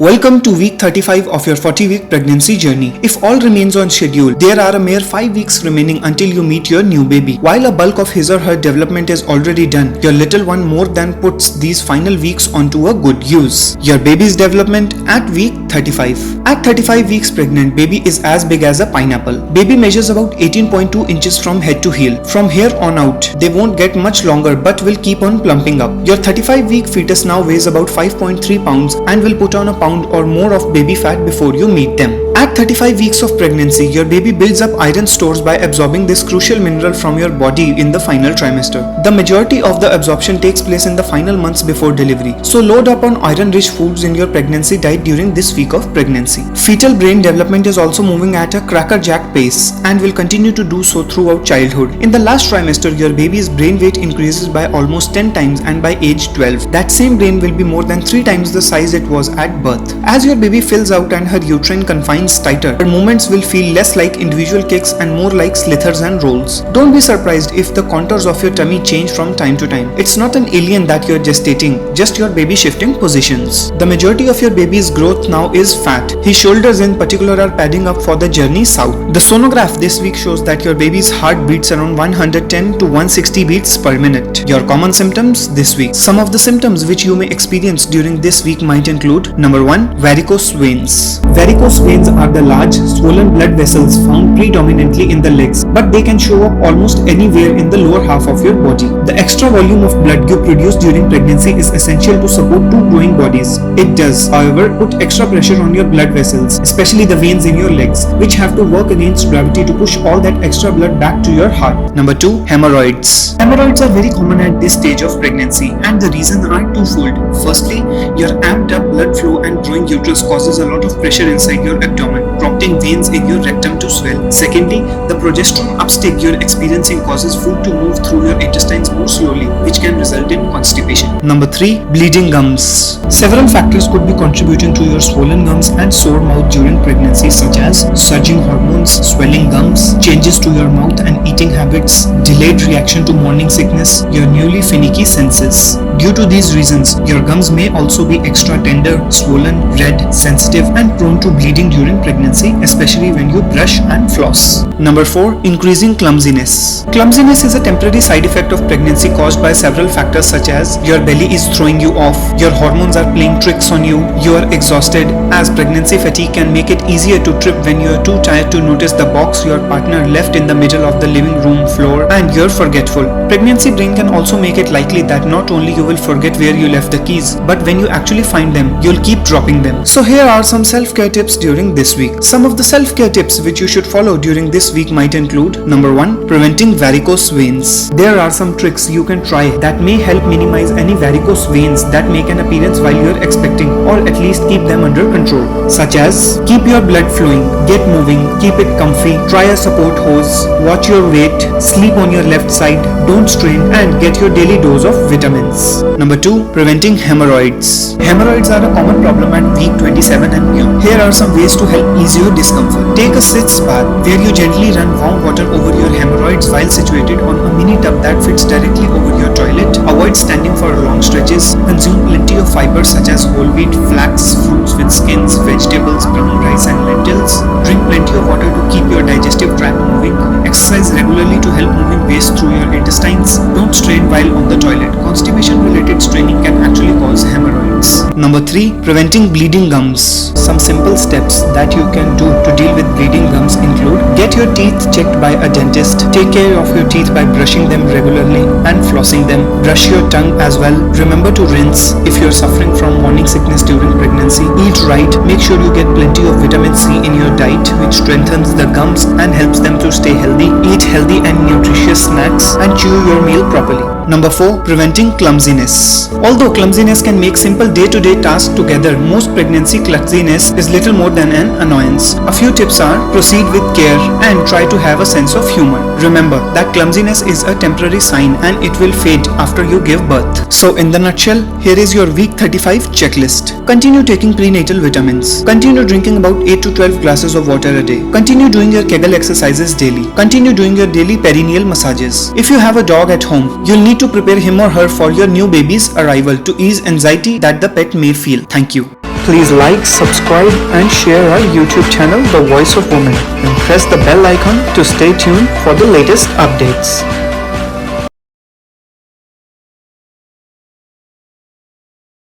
Welcome to week 35 of your 40-week pregnancy journey. If all remains on schedule, there are a mere 5 weeks remaining until you meet your new baby. While a bulk of his or her development is already done, your little one more than puts these final weeks onto a good use. Your baby's development at week 35. At 35 weeks pregnant, baby is as big as a pineapple. Baby measures about 18.2 inches from head to heel. From here on out, they won't get much longer but will keep on plumping up. Your 35-week fetus now weighs about 5.3 pounds and will put on a pound or more of baby fat before you meet them. At 35 weeks of pregnancy, your baby builds up iron stores by absorbing this crucial mineral from your body in the final trimester. The majority of the absorption takes place in the final months before delivery, so load up on iron-rich foods in your pregnancy diet during this week of pregnancy. Fetal brain development is also moving at a crackerjack pace and will continue to do so throughout childhood. In the last trimester, your baby's brain weight increases by almost 10 times, and by age 12, that same brain will be more than 3 times the size it was at birth. As your baby fills out and her uterine confines tighter, her movements will feel less like individual kicks and more like slithers and rolls. Don't be surprised if the contours of your tummy change from time to time. It's not an alien that you're gestating, just your baby shifting positions. The majority of your baby's growth now is fat. His shoulders in particular are padding up for the journey south. The sonograph this week shows that your baby's heart beats around 110 to 160 beats per minute. Your common symptoms this week. Some of the symptoms which you may experience during this week might include: number 1, varicose veins. Varicose veins are the large, swollen blood vessels found predominantly in the legs, but they can show up almost anywhere in the lower half of your body. The extra volume of blood you produce during pregnancy is essential to support 2 growing bodies. It does, however, put extra pressure on your blood vessels, especially the veins in your legs, which have to work against gravity to push all that extra blood back to your heart. Number 2, hemorrhoids. Hemorrhoids are very common at this stage of pregnancy, and the reasons are twofold. Firstly, your amped up blood flow and growing uterus causes a lot of pressure inside your abdomen, prompting veins in your rectum to swell. Secondly, the progesterone uptake you're experiencing causes food to move through your intestines more slowly, which can result in constipation. Number 3, bleeding gums. Several factors could be contributing to your swollen gums and sore mouth during pregnancy, such as surging hormones, swelling gums, changes to your mouth and eating habits, delayed reaction to morning sickness, your newly finicky senses. Due to these reasons, your gums may also be extra tender, swollen, red, sensitive, and prone to bleeding during pregnancy, especially when you brush and floss. Number 4, increasing clumsiness. Clumsiness is a temporary side effect of pregnancy caused by several factors, such as your belly is throwing you off, your hormones are playing tricks on you, you are exhausted, as pregnancy fatigue can make it easier to trip when you are too tired to notice the box your partner left in the middle of the living room floor, and you're forgetful. Pregnancy brain can also make it likely that not only you will forget where you left the keys, but when you actually find them, you'll keep dropping them. So here are some self-care tips during this week. Some of the self-care tips which you should follow during this week might include: number 1, preventing varicose veins. There are some tricks you can try that may help minimize any varicose veins that make an appearance while you're expecting, or at least keep them under control, such as: keep your blood flowing, get moving, keep it comfy, try a support hose, watch your weight, sleep on your left side, don't strain, and get your daily dose of vitamins. Number 2, preventing hemorrhoids. Hemorrhoids are a common problem at week 27 and beyond. Here are some ways to help ease your discomfort. Take a sitz bath, where you gently run warm water over your hemorrhoids while situated on a mini tub that fits directly over your toilet. Avoid standing for long stretches. Consume plenty of fiber such as whole wheat, flax, fruits with skins, vegetables, brown rice and lentils. Drink plenty of water to keep your digestive tract moving. Exercise regularly to help moving waste through your intestines. Don't strain while on the toilet. Constipation related straining can actually cause hemorrhoids. Number 3, preventing bleeding gums. Some simple steps that you can do to deal with bleeding gums include: get your teeth checked by a dentist, take care of your teeth by brushing them regularly and flossing them, brush your tongue as well, remember to rinse. If you're suffering from morning sickness during pregnancy, eat right, make sure you get plenty of vitamin C in your diet, which strengthens the gums and helps them to stay healthy. Eat healthy and nutritious snacks and chew your meal properly. Number 4, preventing clumsiness. Although clumsiness can make simple day-to-day tasks together, most pregnancy clumsiness is little more than an annoyance. A few tips are: proceed with care and try to have a sense of humor. Remember that clumsiness is a temporary sign and it will fade after you give birth. So in the nutshell, here is your week 35 checklist. Continue taking prenatal vitamins. Continue drinking about 8 to 12 glasses of water a day. Continue doing your Kegel exercises daily. Continue doing your daily perineal massages. If you have a dog at home, you'll need to prepare him or her for your new baby's arrival to ease anxiety that the pet may feel. Thank you. Please like, subscribe and share our YouTube channel The Voice of Women and press the bell icon to stay tuned for the latest updates.